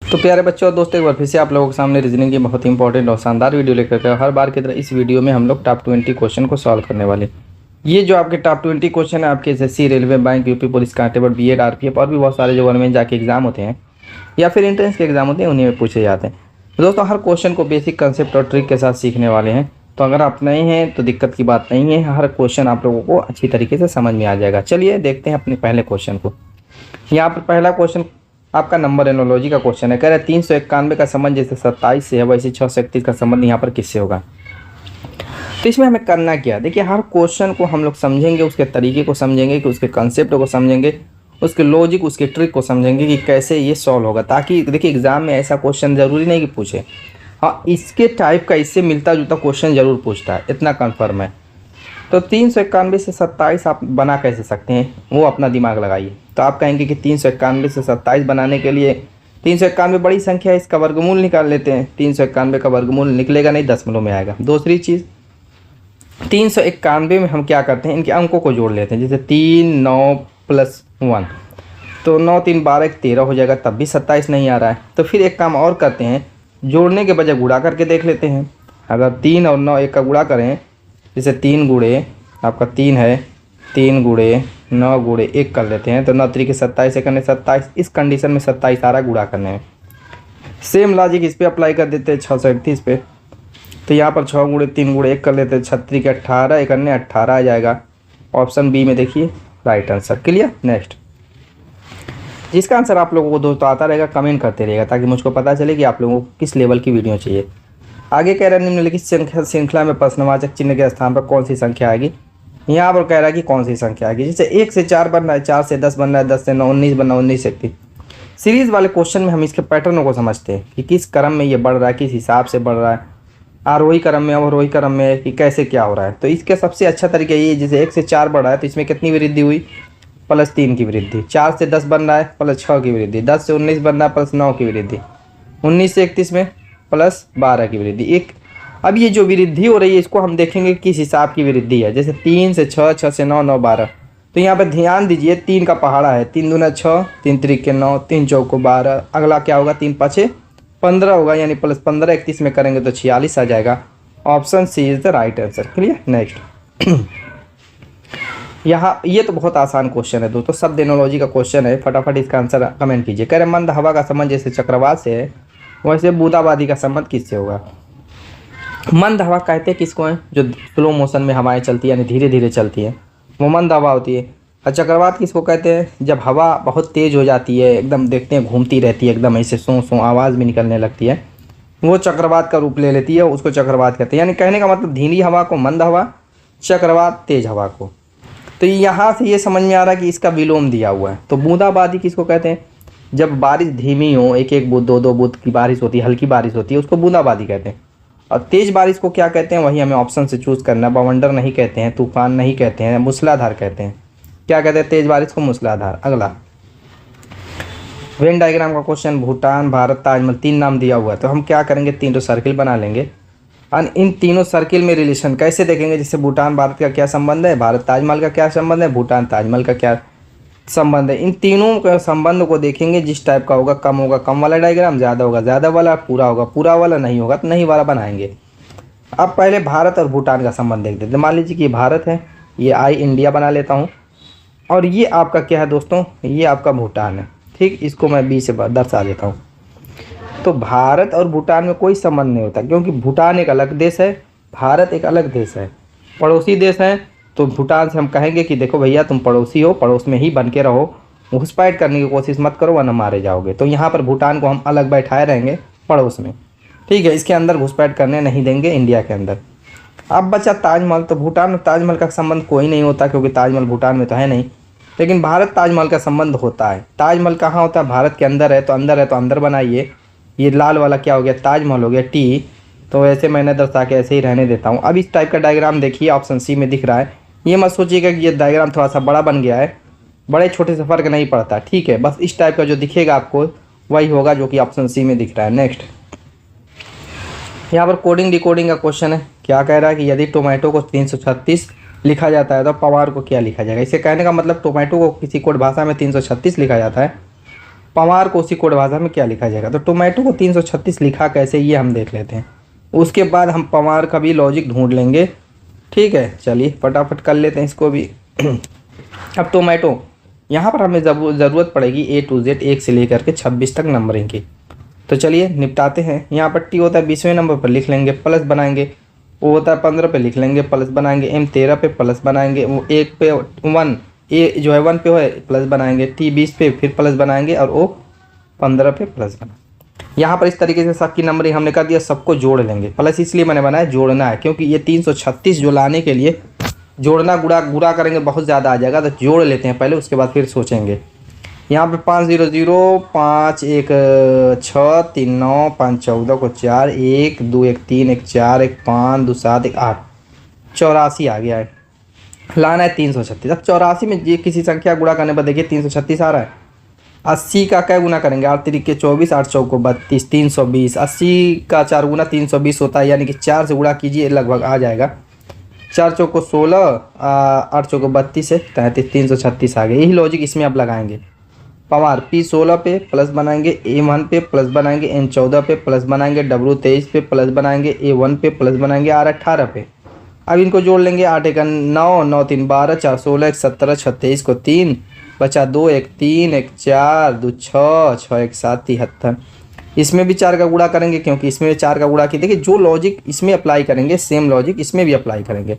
तो प्यारे बच्चों और दोस्तों, एक बार फिर से आप लोगों के सामने रीजनिंग की बहुत इंपॉर्टेंट और शानदार वीडियो लेकर के हर बार की तरह इस वीडियो में हम लोग टॉप 20 क्वेश्चन को सॉल्व करने वाले। ये जो आपके टॉप 20 क्वेश्चन है आपके SSC, railway, bank, UP police constable, BEd, RPF और भी बहुत सारे जो गवर्नमेंट जाके एग्जाम होते हैं या फिर एंट्रेंस के एग्जाम होते हैं उन्हीं में पूछे जाते हैं। तो दोस्तों, हर क्वेश्चन को बेसिक कंसेप्ट और ट्रिक के साथ सीखने वाले हैं। तो अगर आप नए हैं तो दिक्कत की बात नहीं है, हर क्वेश्चन आप लोगों को अच्छी तरीके से समझ में आ जाएगा। चलिए देखते हैं अपने पहले क्वेश्चन को। यहाँ पर पहला क्वेश्चन आपका नंबर एनोलॉजी का क्वेश्चन है। कह रहे 391 का संबंध जैसे 27 से है वैसे 631 का संबंध यहाँ पर किससे होगा। तो इसमें हमें करना क्या, देखिए हर क्वेश्चन को हम लोग समझेंगे, उसके तरीके को समझेंगे, कि उसके कंसेप्ट को समझेंगे, उसके लॉजिक, उसके ट्रिक को समझेंगे कि कैसे ये सॉल्व होगा। ताकि देखिए एग्जाम में ऐसा क्वेश्चन ज़रूरी नहीं कि पूछे, हाँ इसके टाइप का इससे मिलता जुलता क्वेश्चन ज़रूर पूछता है, इतना कन्फर्म है। तो 391 से 27 आप बना कैसे सकते हैं, वो अपना दिमाग लगाइए। तो आप कहेंगे कि 391 से 27 बनाने के लिए 391 बड़ी संख्या है, इसका वर्गमूल निकाल लेते हैं। 391 का वर्गमूल निकलेगा नहीं, दशमलव में आएगा। दूसरी चीज़ 391 में हम क्या करते हैं, इनके अंकों को जोड़ लेते हैं। जैसे 3 9 प्लस 1, तो 9 3 12 13 हो जाएगा, तब भी 27 नहीं आ रहा है। तो फिर एक काम और करते हैं, जोड़ने के बजाय गुणा करके देख लेते हैं। अगर 3 और 9 एक का गुणा करें, जैसे 3 गुणे आपका 3 है, 3 गुणे 9 गुणे 1 कर लेते हैं, तो 9 3 के 27 से करने 27, इस कंडीशन में 27 आ रहा गुणा करने में। सेम लॉजिक इस पर अप्लाई कर देते हैं 631 पे। तो यहाँ पर 6 गुणे 3 गुणे 1 कर लेते हैं, 36 के 18, 1 करने 18 आ जाएगा। ऑप्शन बी में देखिए राइट आंसर। क्लियर। नेक्स्ट, जिसका आंसर आप लोगों को दोस्तों आता रहेगा कमेंट करते रहेगा, ताकि मुझको पता चले कि आप लोगों को किस लेवल की वीडियो चाहिए। आगे कह रहा है निम्नलिखित श्रृंखला में प्रश्नवाचक चिन्ह के स्थान पर कौन सी संख्या आएगी। यहाँ पर कह रहा है कि कौन सी संख्या आएगी। जैसे 1 से 4 बनना है, 4 से 10 बनना है, 10 से 9 19 बनना, 19 से 31। सीरीज़ वाले क्वेश्चन में हम इसके पैटर्नों को समझते हैं कि किस क्रम में ये बढ़ रहा है, किस हिसाब से बढ़ रहा है, आरोही क्रम में अवरोही क्रम में, कि कैसे क्या हो रहा है। तो इसका सबसे अच्छा तरीका ये, जैसे 1 से 4 बढ़ रहा है तो इसमें कितनी वृद्धि हुई, +3 की वृद्धि। 4 से 10 बन रहा है, +6 की वृद्धि। 10 से 19 बन रहा है, +9 की वृद्धि। 19 से 31 में +12 की वृद्धि। एक अब ये जो वृद्धि हो रही है इसको हम देखेंगे किस हिसाब की वृद्धि है। जैसे 3 से 6, 6 से 9, 9 12। तो यहाँ पर ध्यान दीजिए 3 का पहाड़ा है, 3 दूना 6, 3 त्रिक 9, 3 चौको 12। अगला क्या होगा, 3 पाँचे 15 होगा, यानी +15 31 में करेंगे तो 46 आ जाएगा। Option C is the right answer. Clear. Next, यहाँ ये तो बहुत आसान क्वेश्चन है दोस्तों, शब्द एनोलॉजी का क्वेश्चन है। फटाफट इसका आंसर कमेंट कीजिए। कह रहे मंद हवा का संबंध जैसे चक्रवात से है वैसे बूंदाबांदी का संबंध किससे होगा। मंद हवा कहते हैं किसको है, जो स्लो मोशन में हवाएं चलती है, यानी धीरे धीरे चलती है, वो मंद हवा होती है। और चक्रवात किसको कहते हैं, जब हवा बहुत तेज़ हो जाती है, एकदम देखते हैं घूमती रहती है, एकदम ऐसे सो सो आवाज़ भी निकलने लगती है, वो चक्रवात का रूप ले लेती है, उसको चक्रवात कहते हैं। यानी कहने का मतलब धीमी हवा को मंद हवा, चक्रवात तेज हवा को। तो यहाँ से ये समझ में आ रहा है कि इसका विलोम दिया हुआ है। तो बूंदाबांदी किसको कहते हैं, जब बारिश धीमी हो, एक एक बूंद 2 2 बूंद की बारिश होती है, हल्की बारिश होती है, उसको बूंदाबांदी कहते हैं। और तेज बारिश को क्या कहते हैं, वही हमें ऑप्शन से चूज़ करना। बवंडर नहीं कहते हैं, तूफान नहीं कहते हैं, मूसलाधार कहते हैं। क्या कहते हैं, तेज बारिश को मूसलाधार। अगला वेन डायग्राम का क्वेश्चन, भूटान, भारत, ताजमहल, 3 नाम दिया हुआ है। तो हम क्या करेंगे, 3 सर्किल बना लेंगे और इन तीनों सर्किल में रिलेशन कैसे देखेंगे। जैसे भूटान भारत का क्या संबंध है, भारत ताजमहल का क्या संबंध है, भूटान ताजमहल का क्या संबंध है। इन तीनों के संबंध को देखेंगे, जिस टाइप का होगा, कम होगा कम वाला डायग्राम, ज़्यादा होगा ज़्यादा वाला, पूरा होगा पूरा वाला, नहीं होगा तो नहीं वाला बनाएंगे। अब पहले भारत और भूटान का संबंध देख देते। मान लीजिए कि ये भारत है, ये आई इंडिया बना लेता हूँ, और ये आपका क्या है दोस्तों, ये आपका भूटान है। ठीक, इसको मैं बी से दर्शा देता हूँ। तो भारत और भूटान में कोई संबंध नहीं होता, क्योंकि भूटान एक अलग देश है, भारत एक अलग देश है, पड़ोसी देश है। तो भूटान से हम कहेंगे कि देखो भैया तुम पड़ोसी हो, पड़ोस में ही बन के रहो, घुसपैठ करने की कोशिश मत करो वरना मारे जाओगे। तो यहाँ पर भूटान को हम अलग बैठाए रहेंगे पड़ोस में, ठीक है, इसके अंदर घुसपैठ करने नहीं देंगे इंडिया के अंदर। अब बचा ताजमहल। तो भूटान और ताजमहल का संबंध कोई नहीं होता, क्योंकि ताजमहल भूटान में तो है नहीं। लेकिन भारत ताजमहल का संबंध होता है। ताजमहल कहाँ होता है, भारत के अंदर है, तो अंदर है तो अंदर बनाइए। ये लाल वाला क्या हो गया, ताजमहल हो गया, टी। तो ऐसे मैंने दर्शा के ऐसे ही रहने देता हूँ। अब इस टाइप का डायग्राम देखिए, ऑप्शन सी में दिख रहा है। ये मत सोचिएगा कि ये डायग्राम थोड़ा सा बड़ा बन गया है, बड़े छोटे से फ़र्क नहीं पड़ता, ठीक है। बस इस टाइप का जो दिखेगा आपको वही होगा जो कि ऑप्शन सी में दिख रहा है। नेक्स्ट, यहाँ पर कोडिंग डिकोडिंग का क्वेश्चन है। क्या कह रहा है कि यदि टोमेटो को 336 लिखा जाता है तो पवार को क्या लिखा जाएगा। इसे कहने का मतलब टोमेटो को किसी कोड भाषा में 336 लिखा जाता है, पवार को उसी कोड भाषा में क्या लिखा जाएगा। तो टोमेटो को 336 लिखा कैसे, ये हम देख लेते हैं। उसके बाद हम पवार का भी लॉजिक ढूंढ लेंगे। ठीक है, चलिए फटाफट कर लेते हैं इसको भी। अब टोमेटो यहाँ पर हमें ज़रूरत पड़ेगी A to Z 1 से लेकर के 26 तक नंबरिंग की। तो चलिए निपटाते हैं। यहाँ पर T होता है 20वें नंबर पर लिख लेंगे, प्लस बनाएंगे। O होता है 15 पे लिख लेंगे, प्लस बनाएंगे। M 13 पे प्लस बनाएंगे। 1 पे 1 A जो है 1 पे है प्लस बनाएंगे। T 20 पे फिर प्लस बनाएंगे और O 15 पे प्लस बना। यहाँ पर इस तरीके से सबकी नंबरिंग हमने कर दिया, सबको जोड़ लेंगे। प्लस इसलिए मैंने बनाया जोड़ना है, क्योंकि ये 336 जो लाने के लिए जोड़ना गुणा करेंगे बहुत ज़्यादा आ जाएगा, तो जोड़ लेते हैं पहले, उसके बाद फिर सोचेंगे। यहाँ पे 5 0 0 5 1 6 3 9 5 14 को 4 1 2 1 3 1 4 1 5 2 7 1 8 84 आ गया है। लाना है 336। अब 84 में ये किसी संख्या गुणा करने पर देखिए 336 आ रहा है। 80 का क्या गुना करेंगे, 8 3 के 24 8 चौक को 32 320। 80 का 4 गुना 320 होता है, यानी कि 4 से गुणा कीजिए लगभग आ जाएगा। 4 चौक को 16 8 चौक को 32 है 33 336 आ गया। यही लॉजिक इसमें आप लगाएंगे। पवार P 16 पे प्लस बनाएंगे, A 1 पे प्लस बनाएंगे, N 14 पे प्लस बनाएंगे, W 23 पे प्लस बनाएंगे, A 1 पे प्लस बनाएंगे, R 18 पे। अब इनको जोड़ लेंगे। 8 1 9 9 3 12 4 16 1 17 36 को 3 बचा 2 1 3 1 4 2 6 6 1 7 73। इसमें भी 4 का गुणा करेंगे, क्योंकि इसमें 4 का गुणा की देखिए जो लॉजिक इसमें अप्लाई करेंगे सेम लॉजिक इसमें भी अप्लाई करेंगे।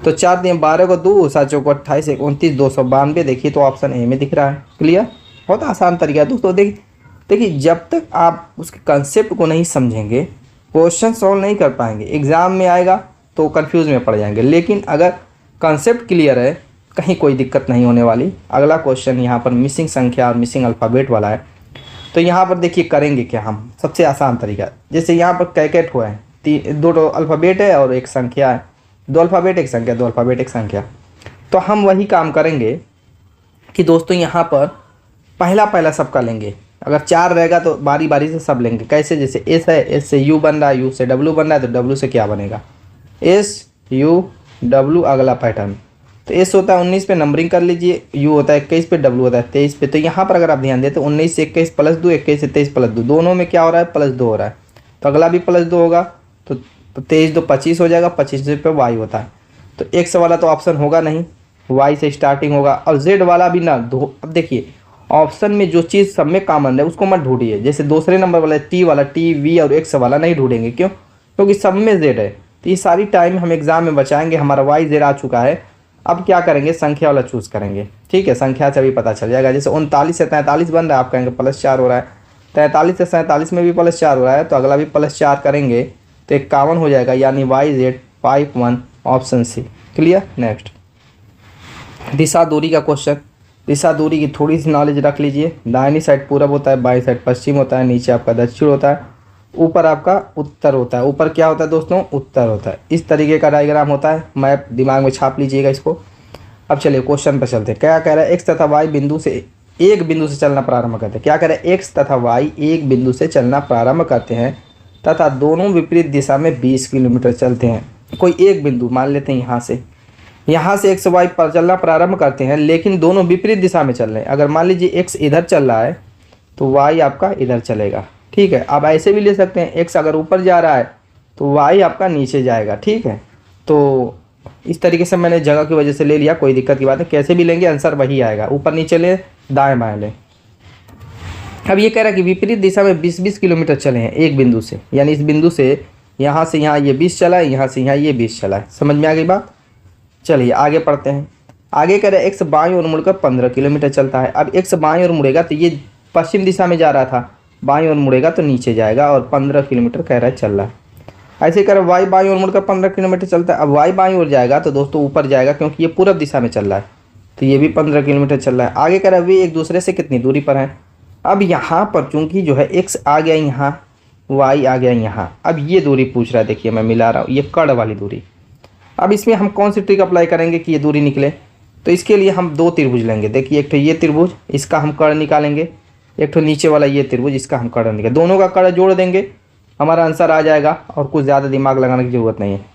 तो 4 3 12 को 2 7 चौक 28 1 29 292। देखिए तो ऑप्शन ए में दिख रहा है। क्लियर, बहुत आसान तरीका है दोस्तों। देखिए जब तक आप उसके कंसेप्ट को नहीं समझेंगे क्वेश्चन सॉल्व नहीं कर पाएंगे। एग्ज़ाम में आएगा तो कंफ्यूज में पड़ जाएंगे, लेकिन अगर कंसेप्ट क्लियर है कहीं कोई दिक्कत नहीं होने वाली। अगला क्वेश्चन यहाँ पर मिसिंग संख्या और मिसिंग अल्फ़ाबेट वाला है। तो यहाँ पर देखिए करेंगे क्या हम, सबसे आसान तरीका, जैसे यहाँ पर कैकेट हुआ है, 2 अल्फ़ाबेट है और एक संख्या है। 2 अल्फ़ाबेट एक संख्या, 2 अल्फ़ाबेट एक संख्या। तो हम वही काम करेंगे कि दोस्तों यहाँ पर पहला सबका लेंगे। अगर 4 रहेगा तो बारी बारी से सब लेंगे। कैसे, जैसे S है, S से U बन रहा है, U से W बन रहा है, तो W से क्या बनेगा, S U W। अगला पैटर्न तो S होता है 19 पे नंबरिंग कर लीजिए, U होता है 21 पे, W होता है 23 पे। तो यहाँ पर अगर आप ध्यान दें तो 19 से 21 प्लस 2, 21 से 23 प्लस 2, दोनों में क्या हो रहा है, प्लस 2 हो रहा है। तो अगला भी प्लस 2 होगा, तो 23 2 25 हो जाएगा। 25 पे Y होता है, तो X वाला तो ऑप्शन होगा नहीं, Y से स्टार्टिंग होगा। और Z वाला भी ना दो। अब देखिए ऑप्शन में जो चीज़ सब में कॉमन है उसको मत ढूंढिए। जैसे दूसरे नंबर वाला T वाला, T V और X वाला नहीं ढूंढेंगे। क्यों, क्योंकि सब में Z है। तो ये सारी टाइम हम एग्जाम में बचाएंगे। हमारा Y Z आ चुका है। अब क्या करेंगे, संख्या वाला चूज़ करेंगे। ठीक है, संख्या से भी पता चल जाएगा। जैसे 39 से 43 बन रहा है, आप कहेंगे +4 हो रहा है। 43 से 47 में भी +4 हो रहा है, तो अगला भी +4 करेंगे तो 51 हो जाएगा, यानी YZ 51 option C. Clear. Next, दिशा दूरी का क्वेश्चन। दिशा दूरी की थोड़ी सी नॉलेज रख लीजिए। दाहिनी साइड पूरब होता है, बाईं साइड पश्चिम होता है, नीचे आपका दक्षिण होता है, ऊपर आपका उत्तर होता है। ऊपर क्या होता है दोस्तों, उत्तर होता है। इस तरीके का डायग्राम होता है। मैप दिमाग में छाप लीजिएगा इसको। अब चलिए क्वेश्चन पर चलते हैं। क्या कह रहा है, एक्स तथा वाई एक बिंदु से चलना प्रारंभ करते हैं। क्या कह रहा है, एक्स तथा वाई एक बिंदु से चलना प्रारंभ करते हैं तथा दोनों विपरीत दिशा में 20 किलोमीटर चलते हैं। कोई एक बिंदु मान लेते हैं, यहाँ से एक्स वाई पर चलना प्रारंभ करते हैं, लेकिन दोनों विपरीत दिशा में चल रहे हैं। अगर मान लीजिए एक्स इधर चल रहा है तो वाई आपका इधर चलेगा। ठीक है, आप ऐसे भी ले सकते हैं, एक्स अगर ऊपर जा रहा है तो वाई आपका नीचे जाएगा। ठीक है, तो इस तरीके से मैंने जगह की वजह से ले लिया, कोई दिक्कत की बात नहीं। कैसे भी लेंगे आंसर वही आएगा, ऊपर नीचे ले दाएं बाएं ले। अब ये कह रहा है कि विपरीत दिशा में 20-20 किलोमीटर चले हैं एक बिंदु से, यानी इस बिंदु से यहाँ ये 20 चला है, यहाँ से यहाँ ये 20 चला है। समझ में आ गई बात। चलिए आगे पढ़ते हैं। आगे कह रहे हैं एक्स बाईं ओर मुड़कर 15 किलोमीटर चलता है। अब एक्स बाईं ओर मुड़ेगा तो ये पश्चिम दिशा में जा रहा था, बाईं ओर मुड़ेगा तो नीचे जाएगा और 15 किलोमीटर कह रहा है चल रहा है। ऐसे कर वाई बाईं ओर मुड़कर 15 किलोमीटर चलता है। अब वाई बाईं ओर जाएगा तो दोस्तों ऊपर जाएगा, क्योंकि ये पूरब दिशा में चल रहा है, तो ये भी 15 किलोमीटर चल रहा है। आगे कह रहा है वे एक दूसरे से कितनी दूरी पर हैं। अब यहाँ पर चूंकि जो है एक्स आ गया यहाँ, वाई आ गया यहाँ, अब ये दूरी पूछ रहा है। देखिए मैं मिला रहा हूँ, ये कड़ वाली दूरी। अब इसमें हम कौन सी ट्रिक अप्लाई करेंगे कि ये दूरी निकले, तो इसके लिए हम 2 त्रिभुज लेंगे। देखिए एक तो ये त्रिभुज, इसका हम कड़ निकालेंगे, एक तो नीचे वाला ये त्रिभुज, इसका हम कड़ निकालेंगे। दोनों का कड़ जोड़ देंगे, हमारा आंसर आ जाएगा और कुछ ज़्यादा दिमाग लगाने की ज़रूरत नहीं है।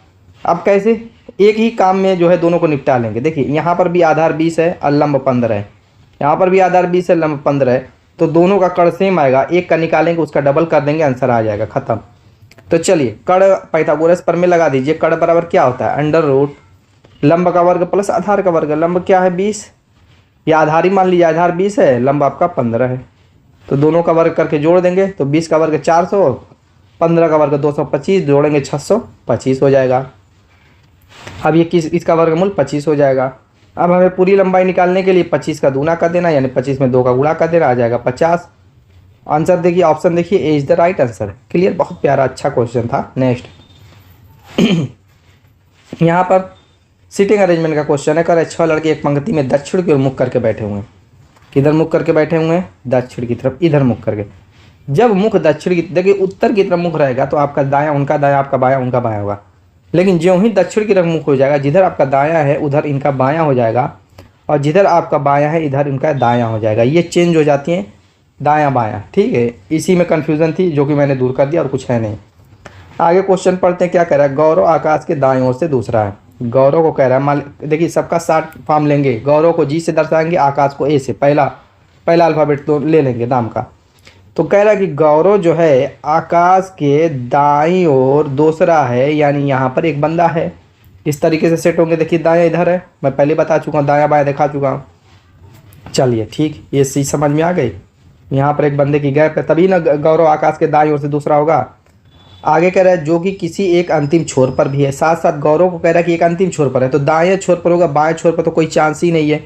अब कैसे, एक ही काम में जो है दोनों को निपटा लेंगे। देखिए यहाँ पर भी आधार 20 है और लंब 15 है, यहाँ पर भी आधार 20 है, लंब 15 है। तो दोनों का कड़ सेम आएगा, एक का निकालेंगे उसका डबल कर देंगे, आंसर आ जाएगा, खत्म। तो चलिए कड़ पाइथागोरस प्रमेय लगा दीजिए। कड़ बराबर क्या होता है, अंडर रूट लंब का वर्ग प्लस आधार का वर्ग। लंब क्या है 20, या आधार ही मान लीजिए, आधार 20 है, लंब आपका 15 है। तो दोनों का वर्ग करके जोड़ देंगे, तो 20 का वर्ग 400, 15 का वर्ग 225, जोड़ेंगे 625 हो जाएगा। अब ये इसका वर्गमूल 25 हो जाएगा। अब हमें पूरी लंबाई निकालने के लिए 25 का दूना कर देना, यानी 25 में 2 का गुणा कर देना, आ जाएगा 50। आंसर देखिए, ऑप्शन देखिए, A is the right answer. Clear, बहुत प्यारा अच्छा क्वेश्चन था। नेक्स्ट यहाँ पर सीटिंग अरेंजमेंट का क्वेश्चन है। कर 6 लड़के एक पंक्ति में दक्षिण की ओर मुख करके बैठे हुए हैं। किधर मुख करके बैठे हुए हैं, दक्षिण की तरफ, इधर मुख करके। जब मुख दक्षिण की, देखिए उत्तर की तरफ मुख रहेगा तो आपका दायां उनका दायां, आपका बायां उनका बायां होगा। लेकिन ज्यों ही दक्षिण की तरफ मुख हो जाएगा, जिधर आपका दायां है उधर इनका बायां हो जाएगा, और जिधर आपका बायां है इधर इनका दायां हो जाएगा। ये चेंज हो जाती हैं दायां बायां, ठीक है। इसी में कन्फ्यूज़न थी जो कि मैंने दूर कर दिया, और कुछ है नहीं। आगे क्वेश्चन पढ़ते हैं, क्या कह रहा है। गौरव आकाश के दाएं ओर से दूसरा है। गौरव को कह रहा है, मान देखिए सबका शॉर्ट फॉर्म लेंगे। गौरव को जी से दर्शाएंगे, आकाश को ए से, पहला अल्फ़ाबेट तो ले लेंगे नाम का। तो कह रहा है कि गौरव जो है आकाश के दाईं ओर दूसरा है, यानी यहाँ पर एक बंदा है। इस तरीके से सेट होंगे। देखिए दायां इधर है, मैं पहले बता चुका हूँ, दायां बायां दिखा चुका हूँ। चलिए ठीक, ये चीज़ समझ में आ गई। यहाँ पर एक बंदे की गैप है, तभी ना गौरव आकाश के दाईं ओर से दूसरा होगा। आगे कह रहा है जो कि किसी एक अंतिम छोर पर भी है। साथ साथ गौरव को कह रहा है कि एक अंतिम छोर पर है, तो दाएं छोर पर होगा, बाएं छोर पर तो कोई चांस ही नहीं है,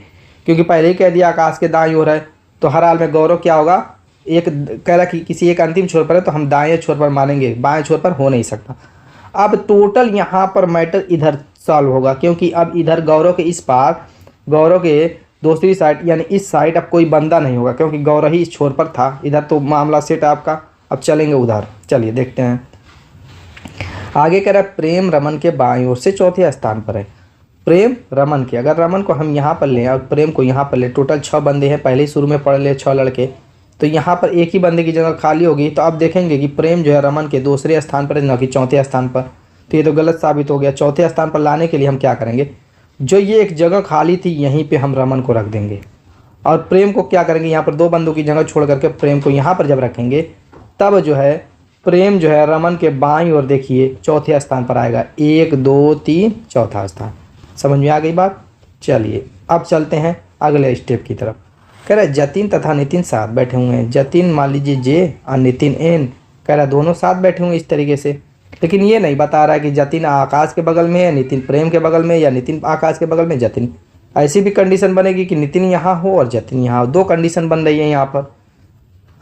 क्योंकि पहले ही कह दिया आकाश के दाईं ओर है। तो हर हाल में गौरव क्या होगा, एक कह रहा कि किसी एक अंतिम छोर पर है, तो हम दाएं छोर पर मानेंगे, बाएं छोर पर हो नहीं सकता। अब टोटल यहाँ पर मैटर इधर सॉल्व होगा, क्योंकि अब इधर गौरव के इस पार, गौरव के दूसरी साइड यानी इस साइड अब कोई बंदा नहीं होगा, क्योंकि गौरव ही इस छोर पर था। इधर तो मामला सेट है आपका। अब चलेंगे उधर, चलिए देखते हैं। आगे कह रहा है प्रेम रमन के बाईं ओर से चौथे स्थान पर है। प्रेम रमन के, अगर रमन को हम यहाँ पर लें और प्रेम को यहाँ पर लें, टोटल 6 बंदे हैं, पहले ही शुरू में पढ़ ले 6 लड़के, तो यहाँ पर एक ही बंदे की जगह खाली होगी। तो अब देखेंगे कि प्रेम जो है रमन के दूसरे स्थान पर है, न कि चौथे स्थान पर। तो ये तो गलत साबित हो गया। चौथे स्थान पर लाने के लिए हम क्या करेंगे, जो ये एक जगह खाली थी यहीं पर हम रमन को रख देंगे, और प्रेम को क्या करेंगे, यहाँ पर 2 बंदों की जगह छोड़ करके प्रेम को यहाँ पर जब रखेंगे, तब जो है प्रेम जो है रमन के बाईं ओर देखिए चौथे स्थान पर आएगा। 1 2 3 चौथा स्थान। समझ में आ गई बात। चलिए अब चलते हैं अगले स्टेप की तरफ। कह रहा है जतिन तथा नितिन साथ बैठे हुए हैं। जतिन मान लीजिए जे और नितिन एन। कह रहा है दोनों साथ बैठे हुए इस तरीके से, लेकिन ये नहीं बता रहा है कि जतिन आकाश के बगल में है, नितिन प्रेम के बगल में, या नितिन आकाश के बगल में जतिन। ऐसी भी कंडीशन बनेगी कि नितिन यहाँ हो और जतिन यहाँ हो। 2 कंडीशन बन रही है यहाँ पर।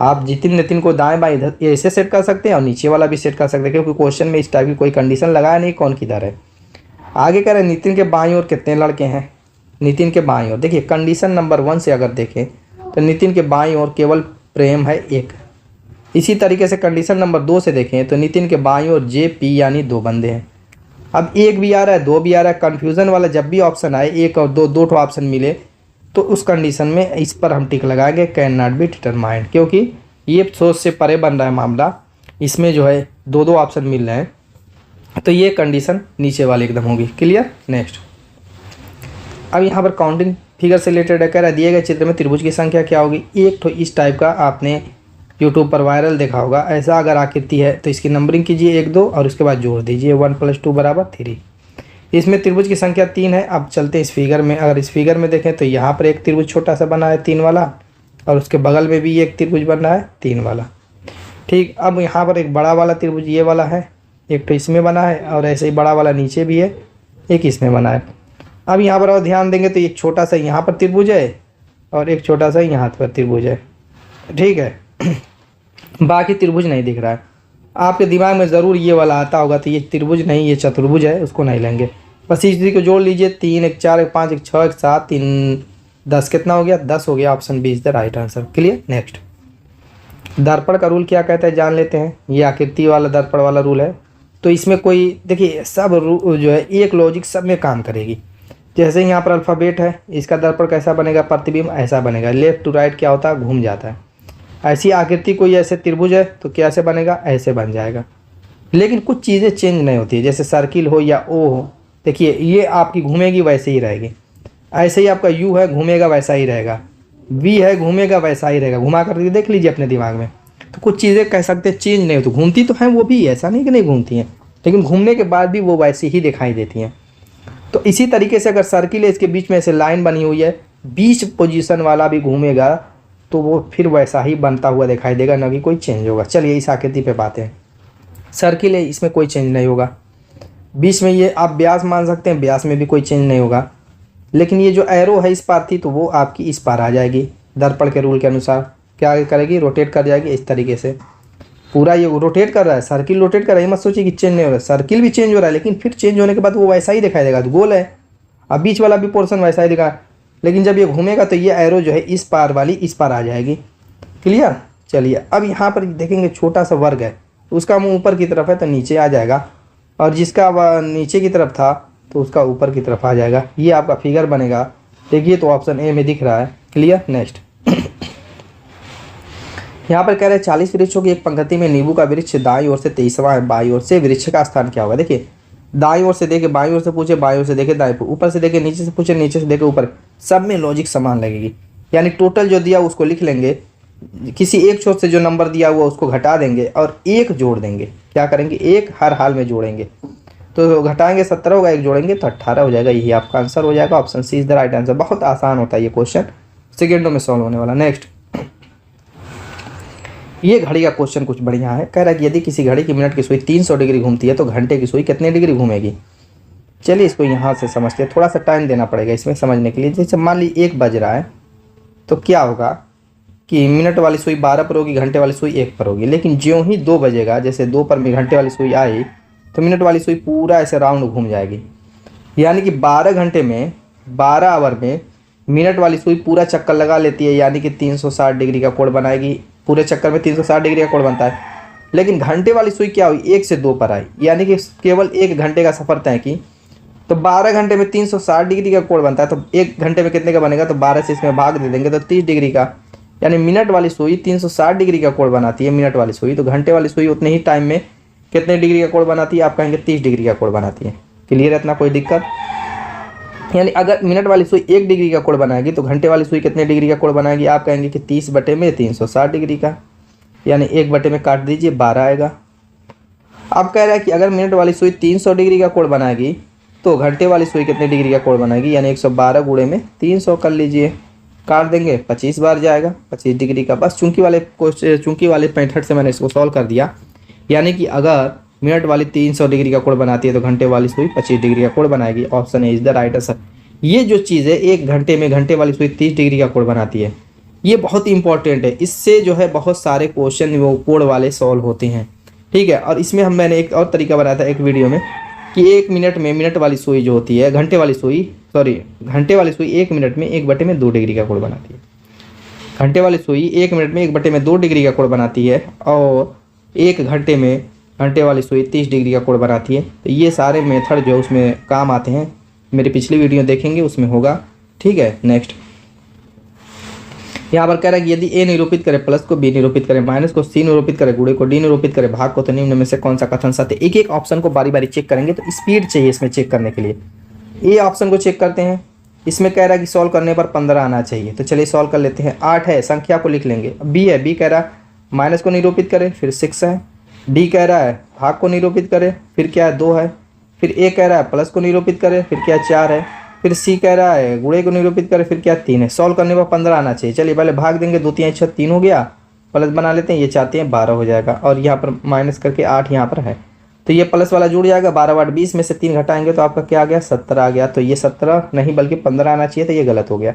आप जितिन नितिन को दाएं बाएं इधर ऐसे सेट कर सकते हैं, और नीचे वाला भी सेट कर सकते हैं, क्योंकि क्वेश्चन में इस टाइप की कोई कंडीशन लगाया नहीं कौन किधर है। आगे कह रहे हैं नितिन के बाईं ओर कितने लड़के हैं। नितिन के बाईं ओर देखिए कंडीशन नंबर 1 से अगर देखें तो नितिन के बाईं ओर केवल प्रेम है 1। इसी तरीके से कंडीशन नंबर 2 से देखें तो नितिन के बाईं ओर जे पी यानी 2 बंदे हैं। अब 1 भी आ रहा है, 2 भी आ रहा है। कन्फ्यूज़न वाला जब भी ऑप्शन आए, 1 और 2 2 ऑप्शन मिले, तो उस कंडीशन में इस पर हम टिक लगाएंगे, कैन नॉट बी डिटरमाइंड, क्योंकि ये सोच से परे बन रहा है मामला। इसमें जो है 2 ऑप्शन मिल रहे हैं, तो ये कंडीशन नीचे वाली एकदम होगी। क्लियर। नेक्स्ट, अब यहाँ पर काउंटिंग फिगर से रिलेटेड है। कह रहा है दिए गए चित्र में त्रिभुज की संख्या क्या होगी। एक तो इस टाइप का आपने यूट्यूब पर वायरल देखा होगा। ऐसा अगर आकृति है तो इसकी नंबरिंग कीजिए 1 2 और उसके बाद जोड़ दीजिए 1 + 2 = 3। इसमें त्रिभुज की संख्या 3 है। अब चलते हैं इस फिगर में। अगर इस फिगर में देखें तो यहाँ पर एक त्रिभुज छोटा सा बना है 3 वाला, और उसके बगल में भी एक त्रिभुज बन रहा है 3 वाला। ठीक, अब यहाँ पर एक बड़ा वाला त्रिभुज ये वाला है, एक तो इसमें बना है, और ऐसे ही बड़ा वाला नीचे भी है, एक इसमें बना है। अब यहाँ पर और ध्यान देंगे तो एक छोटा सा यहाँ पर त्रिभुज है और एक छोटा सा यहाँ पर त्रिभुज है। ठीक है, बाकी त्रिभुज नहीं दिख रहा है। आपके दिमाग में ज़रूर ये वाला आता होगा, तो ये त्रिभुज नहीं, ये चतुर्भुज है, उसको नहीं लेंगे। बस इसी को जोड़ लीजिए। 3 1 4 1 5 1 6 1 7 3 10 कितना हो गया, 10 हो गया। Option B is the right answer. Clear. Next, दर्पण का रूल क्या कहता है जान लेते हैं। ये आकृति वाला दर्पण वाला रूल है। तो इसमें कोई देखिए सब रूल जो है एक लॉजिक सब में काम करेगी। जैसे यहाँ पर अल्फ़ाबेट है, इसका दर्पण कैसा बनेगा, प्रतिबिंब ऐसा बनेगा। लेफ्ट टू राइट क्या होता है, घूम जाता है। ऐसी आकृति कोई ऐसे त्रिभुज है तो कैसे बनेगा, ऐसे बन जाएगा। लेकिन कुछ चीज़ें चेंज नहीं होती है, जैसे सर्किल हो या ओ हो। देखिए ये आपकी घूमेगी वैसे ही रहेगी, ऐसे ही आपका यू है घूमेगा वैसा ही रहेगा। वी है घूमेगा वैसा ही रहेगा, घुमा करके देख लीजिए अपने दिमाग में। तो कुछ चीज़ें कह सकते हैं चेंज नहीं होती, घूमती तो हैं वो भी, ऐसा नहीं कि नहीं घूमती हैं, लेकिन घूमने के बाद भी वो वैसी ही दिखाई देती हैं। तो इसी तरीके से अगर सर्किल है, इसके बीच में ऐसे लाइन बनी हुई है, 20 पोजीशन वाला भी घूमेगा तो वो फिर वैसा ही बनता हुआ दिखाई देगा, ना कि कोई चेंज होगा। चलिए इस आकृति पे बातें हैं। सर्किल है, इसमें कोई चेंज नहीं होगा। बीच में ये आप व्यास मान सकते हैं, व्यास में भी कोई चेंज नहीं होगा। लेकिन ये जो एरो है इस पार थी तो वो आपकी इस पार आ जाएगी, दर्पण के रूल के अनुसार क्या करेगी, रोटेट कर जाएगी इस तरीके से। पूरा ये रोटेट कर रहा है, सर्किल रोटेट कर रहा है, ये मत सोचिए कि चेंज नहीं हो रहा है, सर्किल भी चेंज हो रहा है, लेकिन फिर चेंज होने के बाद वो वैसा ही दिखाई देगा, तो गोल है। अब बीच वाला भी पोर्शन वैसा ही दिखा, लेकिन जब ये घूमेगा तो ये एरो जो है इस पार वाली इस पार आ जाएगी। क्लियर। चलिए अब यहाँ पर देखेंगे छोटा सा वर्ग है, उसका मुँह ऊपर की तरफ है तो नीचे आ जाएगा, और जिसका नीचे की तरफ था तो उसका ऊपर की तरफ आ जाएगा। ये आपका फिगर बनेगा, देखिए तो ऑप्शन ए में दिख रहा है। क्लियर। नेक्स्ट यहाँ पर कह रहे हैं 40 वृक्षों की एक पंक्ति में नींबू का वृक्ष दाईं ओर से 23वां है, बाईं ओर से वृक्ष का स्थान क्या होगा। देखिए दाईं ओर से देखे, बाईं ओर से पूछे, बाईं ओर से देखे दाईं, ऊपर से देखे, नीचे से पूछे, नीचे से देखे ऊपर, सब में लॉजिक समान लगेगी। यानी टोटल जो दिया उसको लिख लेंगे, किसी एक छोर से जो नंबर दिया हुआ उसको घटा देंगे और एक जोड़ देंगे। क्या करेंगे, एक हर हाल में जोड़ेंगे, तो घटाएंगे 17 होगा, एक जोड़ेंगे तो 18 हो जाएगा। यही आपका आंसर हो जाएगा। Option C is the right answer. बहुत आसान होता है ये क्वेश्चन, सेकेंडों में सॉल्व होने वाला। नेक्स्ट ये घड़ी का क्वेश्चन कुछ बढ़िया है। कह रहा है कि यदि किसी घड़ी की मिनट की सुई 300 डिग्री घूमती है तो घंटे की सुई कितने डिग्री घूमेगी। चलिए इसको यहाँ से समझते हैं, थोड़ा सा टाइम देना पड़ेगा इसमें समझने के लिए। जैसे मान ली 1 बज रहा है तो क्या होगा कि मिनट वाली सुई 12 पर होगी, घंटे वाली सुई 1 पर होगी। लेकिन ज्यों ही 2 बजेगा, जैसे 2 पर घंटे वाली सुई आई तो मिनट वाली सुई पूरा ऐसे राउंड घूम जाएगी। यानी कि 12 घंटे में, 12 आवर में मिनट वाली सुई पूरा चक्कर लगा लेती है, यानी कि 360 डिग्री का कोण बनाएगी। पूरे चक्कर में 360 डिग्री का कोण बनता है। लेकिन घंटे वाली सुई क्या हुई, 1 से 2 पर आई, यानी कि केवल 1 घंटे का सफ़र तय की। तो 12 घंटे में 360 डिग्री का कोण बनता है, तो 1 घंटे में कितने का बनेगा, तो 12 से इसमें भाग दे देंगे तो 30 डिग्री का। यानी मिनट वाली सुई 360 डिग्री का कोण बनाती है मिनट वाली सुई, तो घंटे वाली सुई उतने ही टाइम में कितने डिग्री का कोण बनाती है, आप कहेंगे 30 डिग्री का कोण बनाती है। क्लियर है, इतना कोई दिक्कत। यानी अगर मिनट वाली सुई 1 डिग्री का कोण बनाएगी तो घंटे वाली सुई कितने डिग्री का कोण बनाएगी, आप कहेंगे कि 30 बटे में 360 डिग्री का, यानी 1 बटे में काट दीजिए 12 आएगा। अब कह रहा है कि अगर मिनट वाली सुई 300 डिग्री का कोण बनाएगी तो घंटे वाली सुई कितने डिग्री का कोण बनाएगी, यानी 112 गुणे में 300 कर लीजिए, काट देंगे 25 बार जाएगा 25 डिग्री का। बस चूंकि वाले मेथड से मैंने इसको सॉल्व कर दिया। यानी कि अगर मिनट वाली 300 डिग्री का कोण बनाती है तो घंटे वाली सुई 25 डिग्री का कोण बनाएगी। Option A is the right answer. ये जो चीज़ है 1 घंटे में घंटे वाली सुई 30 डिग्री का कोण बनाती है, ये बहुत इंपॉर्टेंट है। इससे जो है बहुत सारे क्वेश्चन वो कोण वाले सॉल्व होते हैं। ठीक है। और इसमें मैंने एक और तरीका बनाया था एक वीडियो में कि 1 मिनट में मिनट वाली सुई जो होती है, घंटे वाली सुई 1 मिनट में 1 बटे में 2 डिग्री का कोण बनाती है। घंटे वाली सुई 1 मिनट में 1 बटे में 2 डिग्री का कोण बनाती है, और 1 घंटे में घंटे वाली सुई 30 डिग्री का कोण बनाती है। तो ये सारे मेथड जो उसमें काम आते हैं, मेरी पिछली वीडियो देखेंगे उसमें होगा। ठीक है। नेक्स्ट यहाँ पर कह रहा है कि यदि ए निरूपित करे प्लस को, बी निरूपित करे माइनस को, सी निरूपित करे गुणे को, डी निरूपित करे भाग को, तो निम्न में से कौन सा कथन सत्य। एक एक ऑप्शन को बारी बारी चेक करेंगे, तो स्पीड चाहिए इसमें चेक करने के लिए। ए ऑप्शन को चेक करते हैं। इसमें कह रहा है कि सॉल्व करने पर 15 आना चाहिए, तो चलिए सॉल्व कर लेते हैं। 8 है, संख्या को लिख लेंगे। बी है, बी कह रहा है माइनस को निरूपित करे, फिर 6 है। डी कह रहा है भाग को निरूपित करे, फिर क्या है 2 है। फिर ए कह रहा है प्लस को निरूपित करे, फिर क्या 4 है। फिर सी कह रहा है गुणे को निरूपित करे, फिर क्या 3 है। सॉल्व करने पर 15 आना चाहिए। चलिए पहले भाग देंगे, 2 3 6 3 हो गया, प्लस बना लेते हैं, ये चाहते हैं 12 हो जाएगा, और यहाँ पर माइनस करके 8 यहाँ पर है, तो ये प्लस वाला जुड़ जाएगा। 12 8 20 में से 3 घटाएंगे तो आपका क्या आ गया, 17 आ गया। तो ये 17 नहीं बल्कि 15 आना चाहिए, तो ये गलत हो गया।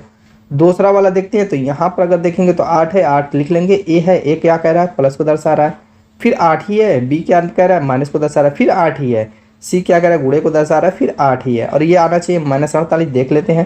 दूसरा वाला देखते हैं, तो यहाँ पर अगर देखेंगे तो 8 है, 8 लिख लेंगे। ए है, ए क्या कह रहा है, प्लस को दर्शा रहा है, फिर 8 ही है। बी क्या कह रहा है, माइनस को दर्शा रहा है, फिर 8 ही है। सी क्या कह रहा है, गुणे को दर्शा रहा है, फिर 8 ही है, और ये आना चाहिए -48। देख लेते हैं,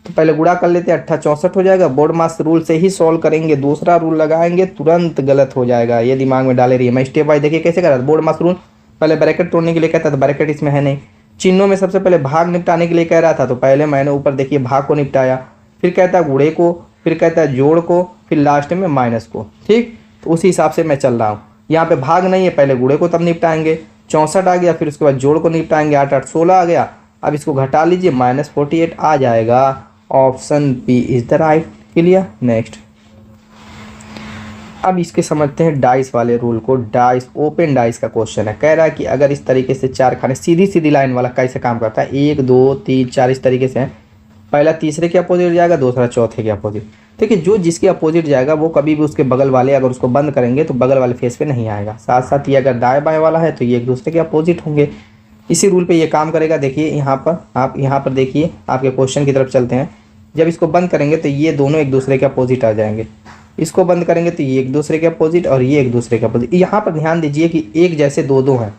तो पहले गुणा कर लेते हैं, 8 64 हो जाएगा। बोर्ड मास रूल से ही सॉल्व करेंगे, दूसरा रूल लगाएंगे तुरंत गलत हो जाएगा। ये दिमाग में डाले रहिए। मैं स्टेप वाइज देखिए कैसे कर रहा था। बोर्ड मास रूल पहले ब्रैकेट तोड़ने के लिए कहता था, ब्रैकेट इसमें है नहीं। चिन्हों में सबसे पहले भाग निपटाने के लिए कह रहा था, तो पहले मैंने ऊपर देखिए भाग को निपटाया, फिर कहता है गुणे को, फिर कहता है जोड़ को, फिर लास्ट में माइनस को। ठीक, तो उसी हिसाब से मैं चल रहा हूँ। यहाँ पे भाग नहीं है, पहले गुणे को तब निपटाएंगे, 64 आ गया, फिर उसके बाद जोड़ को निपटाएंगे, 8 8 16 आ गया। अब इसको घटा लीजिए, -48 आ जाएगा। Option B is the right. Clear. Next अब इसके समझते हैं डाइस वाले रूल को। डाइस ओपन डाइस का क्वेश्चन है, कह रहा है कि अगर इस तरीके से 4 खाने सीधी सीधी लाइन वाला कैसे काम करता है, 1 2 3 4 इस तरीके से है। पहला तीसरे के अपोजिट जाएगा, दूसरा चौथे के अपोजिट। ठीक है, जो जिसके अपोजिट जाएगा वो कभी भी उसके बगल वाले अगर उसको बंद करेंगे तो बगल वाले फेस पे नहीं आएगा। साथ साथ ये अगर दाएं बाएं वाला है तो ये एक दूसरे के अपोजिट होंगे। इसी रूल पे ये काम करेगा। देखिए यहाँ पर, आप यहाँ पर देखिए, आपके क्वेश्चन की तरफ चलते हैं। जब इसको बंद करेंगे तो ये दोनों एक दूसरे के अपोजिट आ जाएंगे, इसको बंद करेंगे तो ये एक दूसरे के अपोजिट और ये एक दूसरे के अपोजिट। यहाँ पर ध्यान दीजिए कि एक जैसे दो दो हैं,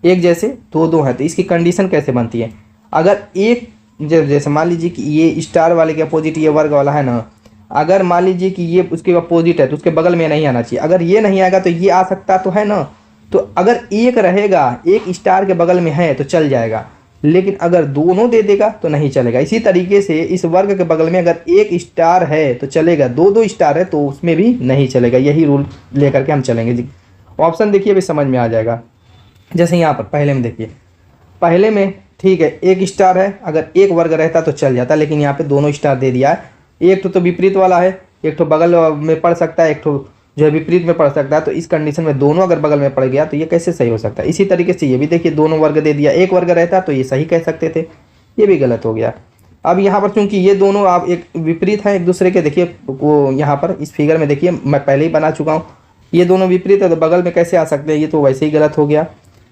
एक जैसे दो दो हैं, तो इसकी कंडीशन कैसे बनती है। अगर एक जैसे मान लीजिए कि ये स्टार वाले के अपोजिट ये वर्ग वाला है ना, अगर मान लीजिए कि ये उसके अपोजिट है तो उसके बगल में नहीं आना चाहिए। अगर ये नहीं आएगा तो ये आ सकता तो है ना, तो अगर एक रहेगा, एक स्टार के बगल में है तो चल जाएगा, लेकिन अगर दोनों दे देगा तो नहीं चलेगा। इसी तरीके से इस वर्ग के बगल में अगर एक स्टार है तो चलेगा, दो दो स्टार है तो उसमें भी नहीं चलेगा। यही रूल लेकर के हम चलेंगे जी। ऑप्शन देखिए अभी समझ में आ जाएगा। जैसे यहाँ पर पहले में देखिए, पहले में ठीक है एक स्टार है, अगर एक वर्ग रहता तो चल जाता, लेकिन यहाँ पे दोनों स्टार दे दिया है। एक तो विपरीत वाला है, एक तो बगल में पड़ सकता है, एक तो जो है विपरीत में पड़ सकता है। तो इस कंडीशन में दोनों अगर बगल में पड़ गया तो ये कैसे सही हो सकता है। इसी तरीके से ये भी देखिए दोनों वर्ग दे दिया, एक वर्ग रहता तो ये सही कह सकते थे, ये भी गलत हो गया। अब यहाँ पर चूंकि ये दोनों आप एक विपरीत हैं एक दूसरे के, देखिए वो यहाँ पर इस फिगर में देखिए मैं पहले ही बना चुका हूँ, ये दोनों विपरीत है तो बगल में कैसे आ सकते हैं, ये तो वैसे ही गलत हो गया।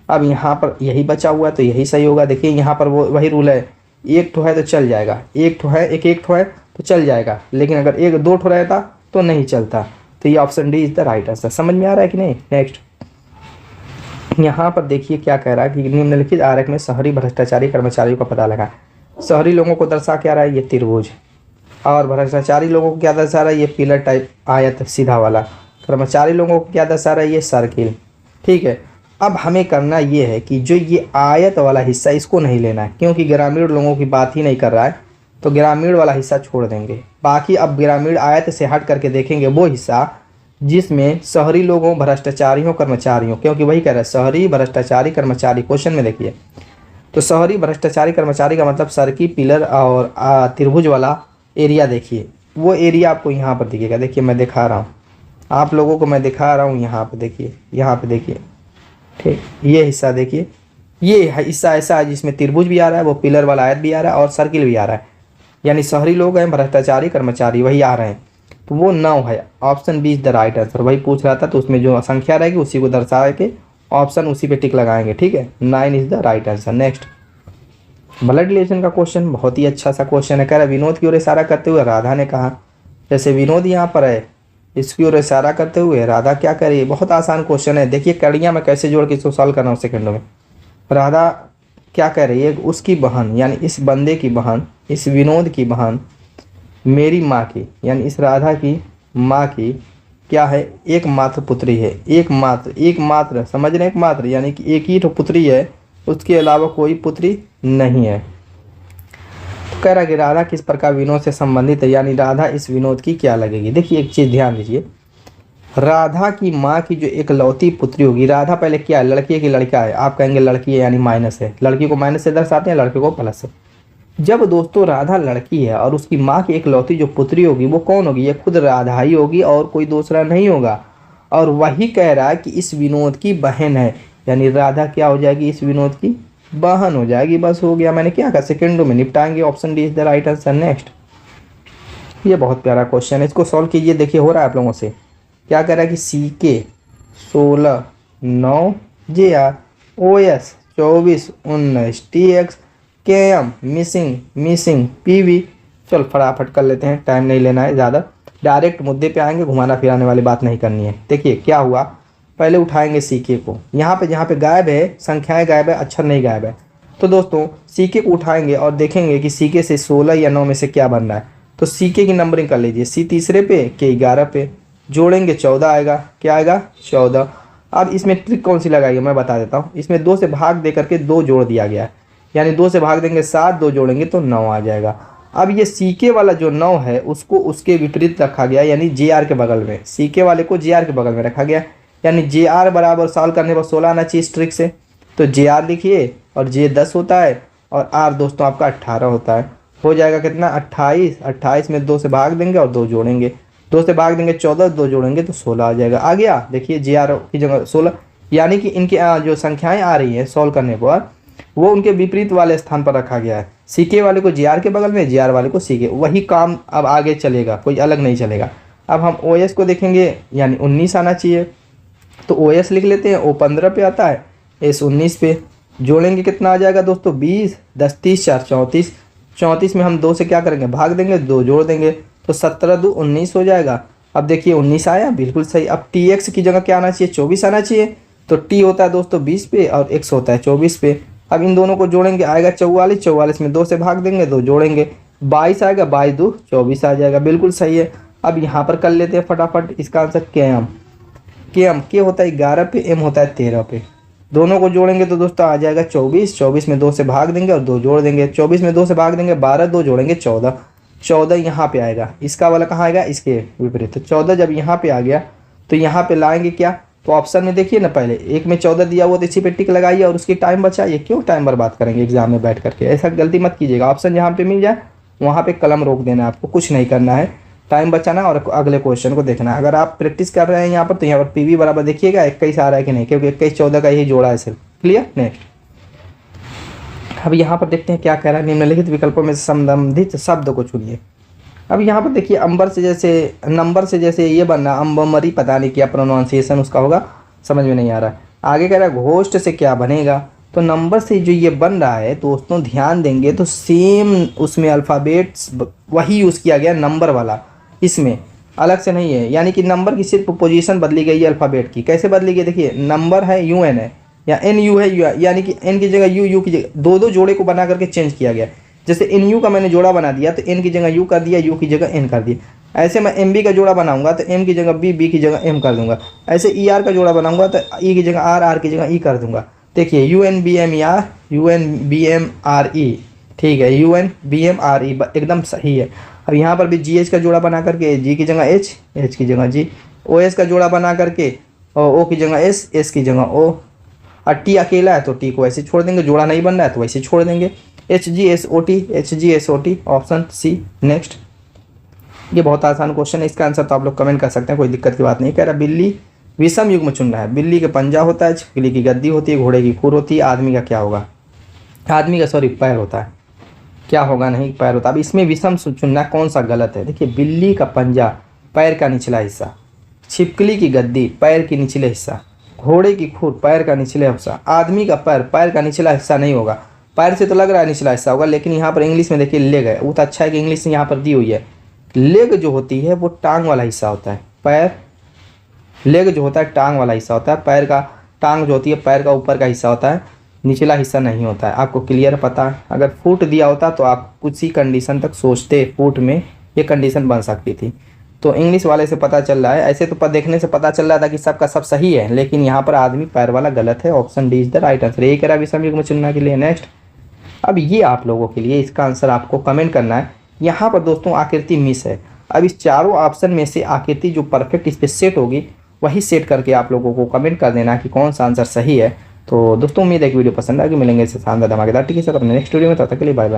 अब यहाँ पर यही बचा हुआ है तो यही सही होगा। देखिए यहाँ पर वो वही रूल है, एक ठो है तो चल जाएगा, एक ठो है एक ठो है तो चल जाएगा, लेकिन अगर एक दो ठो रहता तो नहीं चलता। तो ये option D is the right answer. समझ में आ रहा है कि नहीं। नेक्स्ट यहाँ पर देखिए क्या कह रहा है कि निम्नलिखित आरेख में शहरी भ्रष्टाचारी कर्मचारियों का पता लगा। शहरी लोगों को दर्शा क्या रहा है, ये त्रिभुज, और भ्रष्टाचारी लोगों को क्या दर्शा रहा है, ये पिलर टाइप आयत सीधा वाला। कर्मचारी लोगों को क्या दर्शा रहा है, ये सर्किल। ठीक है, अब हमें करना ये है कि जो ये आयत वाला हिस्सा इसको नहीं लेना है, क्योंकि ग्रामीण लोगों की बात ही नहीं कर रहा है, तो ग्रामीण वाला हिस्सा छोड़ देंगे। बाकी अब ग्रामीण आयत से हट करके देखेंगे वो हिस्सा जिसमें शहरी लोगों भ्रष्टाचारियों कर्मचारियों, क्योंकि वही कह रहा है शहरी भ्रष्टाचारी कर्मचारी। क्वेश्चन में देखिए तो शहरी भ्रष्टाचारी कर्मचारी का मतलब सर्किल पिलर और त्रिभुज वाला एरिया। देखिए वो एरिया आपको यहाँ पर दिखेगा। देखिए मैं दिखा रहा हूँ आप लोगों को, मैं दिखा रहा हूँ यहाँ पर देखिए, यहाँ पर देखिए ठीक, ये हिस्सा देखिए, ये हिस्सा ऐसा है जिसमें त्रिभुज भी आ रहा है, वो पिलर वाला आयत भी आ रहा है और सर्किल भी आ रहा है, यानी शहरी लोग हैं भ्रष्टाचारी कर्मचारी वही आ रहे हैं। तो वो 9 है, option B is the right answer. वही पूछ रहा था तो उसमें जो संख्या रहेगी उसी को दर्शा के ऑप्शन उसी पे टिक लगाएंगे। ठीक है, 9 is the right answer. Next blood relation का क्वेश्चन, बहुत ही अच्छा सा क्वेश्चन है। कह रहा विनोद की ओर इशारा करते हुए राधा ने कहा, जैसे विनोद यहाँ पर है इसकी ओर इशारा करते हुए राधा क्या कर रही है। बहुत आसान क्वेश्चन है, देखिए कड़ियाँ मैं कैसे जोड़ के इसको सॉल्व कर रहा हूँ सेकंडों में। राधा क्या कह रही है, उसकी बहन यानी इस बंदे की बहन, इस विनोद की बहन मेरी माँ की यानी इस राधा की माँ की क्या है, एकमात्र पुत्री है। एकमात्र समझ रहे हैं, एकमात्र यानी कि एक ही तो पुत्री है, उसके अलावा कोई पुत्री नहीं है। तो कह रहा कि राधा किस प्रकार विनोद से संबंधित है, यानी राधा इस विनोद की क्या लगेगी। देखिए एक चीज़ ध्यान दीजिए, राधा की माँ की जो एकलौती पुत्री होगी, राधा पहले क्या है, लड़की है कि लड़का है। आप कहेंगे लड़की है यानी माइनस है, लड़की को माइनस से दर्शाते हैं, लड़के को प्लस से। जब दोस्तों राधा लड़की है और उसकी माँ की एकलौती जो पुत्री होगी वो कौन होगी, ये खुद राधा ही होगी और कोई दूसरा नहीं होगा। और वही कह रहा है कि इस विनोद की बहन है, यानी राधा क्या हो जाएगी, इस विनोद की बहन हो जाएगी। बस हो गया, मैंने क्या कहा सेकंडों में निपटाएंगे। Option D is the right answer. Next ये बहुत प्यारा क्वेश्चन है, इसको सॉल्व कीजिए। देखिए हो रहा है आप लोगों से, क्या कह रहा है कि CK 16 9 JR OS 24 19 TX KM missing PV। चल फटाफट कर लेते हैं, टाइम नहीं लेना है ज़्यादा, डायरेक्ट मुद्दे पे आएंगे, घुमाना फिराने वाली बात नहीं करनी है। देखिए क्या हुआ, पहले उठाएंगे CK को, यहाँ पे जहाँ पे गायब है संख्याएं गायब है, अक्षर नहीं गायब है। तो दोस्तों CK को उठाएंगे और देखेंगे कि CK से 16 या 9 में से क्या बन रहा है। तो CK की नंबरिंग कर लीजिए, C तीसरे पे K 11 पे, जोड़ेंगे 14 आएगा। क्या आएगा 14। अब इसमें ट्रिक कौन सी लगाएंगे मैं बता देता हूँ। इसमें 2 से भाग दे करके 2 जोड़ दिया गया है, यानी 2 से भाग देंगे 7, 2 जोड़ेंगे तो 9 आ जाएगा। अब ये CK वाला जो 9 है उसको उसके विपरीत रखा गया, यानी JR के बगल में, CK वाले को JR के बगल में रखा गया, यानी JR बराबर सॉल्व करने पर 16 आना चाहिए इस ट्रिक से। तो JR लिखिए और J 10 होता है और R दोस्तों आपका 18 होता है। हो जाएगा कितना 28, 28 में 2 से भाग देंगे और 2 जोड़ेंगे, 2 से भाग देंगे 14, 2 जोड़ेंगे तो 16 आ जाएगा। आ गया, देखिए JR की जगह 16, यानी कि इनकी जो संख्याएं आ रही हैं सॉल्व करने पर वो उनके विपरीत वाले स्थान पर रखा गया है। CK वाले को JR के बगल में, JR वाले को CK, वही काम अब आगे चलेगा, कोई अलग नहीं चलेगा। अब हम OS को देखेंगे, यानी 19 आना चाहिए, तो OS लिख लेते हैं। O 15 पे आता है, S 19 पे। जोड़ेंगे कितना आ जाएगा दोस्तों 20, 10 30 4 34, 34 में हम 2 से क्या करेंगे भाग देंगे, 2 जोड़ देंगे तो 17 2 19 हो जाएगा। अब देखिए 19 आया, बिल्कुल सही। अब TX की जगह क्या आना चाहिए, 24 आना चाहिए। तो T होता है दोस्तों 20 पे और X होता है 24 पे। अब इन दोनों को जोड़ेंगे, आएगा 44, 44 में 2 से भाग देंगे, 2 जोड़ेंगे 22 आएगा, 22 2 24 आ जाएगा, बिल्कुल सही है। अब यहाँ पर कर लेते हैं फटाफट इसका आंसर। के होता है 11 पे, M होता है 13 पे। दोनों को जोड़ेंगे तो दोस्तों आ जाएगा 24, 24 में 2 से भाग देंगे और 2 जोड़ देंगे, 24 में 2 से भाग देंगे 12, 2 जोड़ेंगे 14, 14 यहाँ पे आएगा। इसका वाला कहाँ आएगा, इसके विपरीत। तो 14 जब यहाँ पे आ गया तो यहाँ पे लाएंगे क्या, तो ऑप्शन में देखिए ना, पहले एक में 14 दिया हुआ तो इसी पे टिक लगाइए और उसकी टाइम बचाइए। क्यों टाइम बर्बाद करेंगे एग्जाम में बैठ करके, ऐसा गलती मत कीजिएगा। ऑप्शन जहाँ पे मिल जाए वहाँ पे कलम रोक देना है, आपको कुछ नहीं करना है, टाइम बचाना और अगले क्वेश्चन को देखना है। अगर आप प्रैक्टिस कर रहे हैं यहाँ पर तो यहाँ पर PV बराबर देखिएगा 21 आ रहा है कि नहीं, क्योंकि 21 14 का ही जोड़ा है सिर्फ। क्लियर। नेक्स्ट, अब यहाँ पर देखते हैं क्या कह रहा है। निम्नलिखित विकल्पों में संबंधित शब्द को चुनिए। अब यहाँ पर देखिए अंबर से जैसे नंबर से जैसे ये बनना, अम्बमरी, पता नहीं क्या प्रोनाउंसिएशन उसका होगा, समझ में नहीं आ रहा। आगे कह रहा है घोष्ट से क्या बनेगा, तो नंबर से जो ये बन रहा है दोस्तों ध्यान देंगे तो सेम उसमें अल्फ़ाबेट्स वही यूज़ किया गया नंबर वाला, इसमें अलग से नहीं है। यानी कि नंबर की सिर्फ पोजीशन बदली गई है अल्फ़ाबेट की। कैसे बदली गई, देखिए नंबर है UN है या NU है, यानी कि N की जगह U की जगह दो जोड़े को बना करके चेंज किया गया। जैसे NU का मैंने जोड़ा बना दिया तो N की जगह U कर दिया, U की जगह N कर दिया। ऐसे मैं MB का जोड़ा बनाऊंगा तो M की जगह B की जगह M कर दूंगा। ऐसे ER का जोड़ा बनाऊंगा तो E की जगह R की जगह E कर दूंगा। देखिए UNBMER, UNBMRE, ठीक है, UNBMRE एकदम सही है। अब यहाँ पर भी GH का जोड़ा बना करके G की जगह H, H की जगह G, OS का जोड़ा बना करके O की जगह S, S की जगह O, और T अकेला है तो T को ऐसे छोड़ देंगे, जोड़ा नहीं बन रहा है तो वैसे छोड़ देंगे। HGSOT, HGSOT, option C। Next, ये बहुत आसान क्वेश्चन है, इसका आंसर तो आप लोग कमेंट कर सकते हैं, कोई दिक्कत की बात नहीं। कह रहा बिल्ली विषम युग में चुनना है। बिल्ली का पंजा होता है, छिपकली की गद्दी होती है, घोड़े की खुर होती है, आदमी का क्या होगा, आदमी का सॉरी पैर होता है, क्या होगा, नहीं पैर होता। अब इसमें विषम चुनना कौन सा गलत है। देखिए बिल्ली का पंजा पैर का निचला हिस्सा, छिपकली की गद्दी पैर की निचले हिस्सा, घोड़े की खुर पैर का निचले हिस्सा, आदमी का पैर पैर का निचला हिस्सा नहीं होगा। पैर से तो लग रहा है निचला हिस्सा होगा, लेकिन यहाँ पर इंग्लिश में देखिए लेग है, वो तो अच्छा है कि इंग्लिश यहाँ पर दी हुई है। लेग जो होती है वो टांग वाला हिस्सा होता है, पैर, लेग जो होता है टांग वाला हिस्सा होता है, पैर का, टांग जो होती है पैर का ऊपर का हिस्सा होता है, निचला हिस्सा नहीं होता है। आपको क्लियर पता है। अगर फुट दिया होता तो आप कुछ ही कंडीशन तक सोचते, फुट में ये कंडीशन बन सकती थी। तो इंग्लिश वाले से पता चल रहा है, ऐसे तो देखने से पता चल रहा था कि सबका सब सही है, लेकिन यहाँ पर आदमी पैर वाला गलत है। Option D is the right answer. यही कह रहा विषम युग में चुनने के लिए। नेक्स्ट, अब ये आप लोगों के लिए इसका आंसर आपको कमेंट करना है। यहाँ पर दोस्तों आकृति मिस है। अब इस चारों ऑप्शन में से आकृति जो परफेक्ट इस पर सेट होगी वही सेट करके आप लोगों को कमेंट कर देना कि कौन सा आंसर सही है। तो दोस्तों उम्मीद है कि वीडियो पसंद आएगी। मिलेंगे इससे शानदार धमाकेदार टिके साथ अपने नेक्स्ट वीडियो में, तब तक के लिए बाय बाय।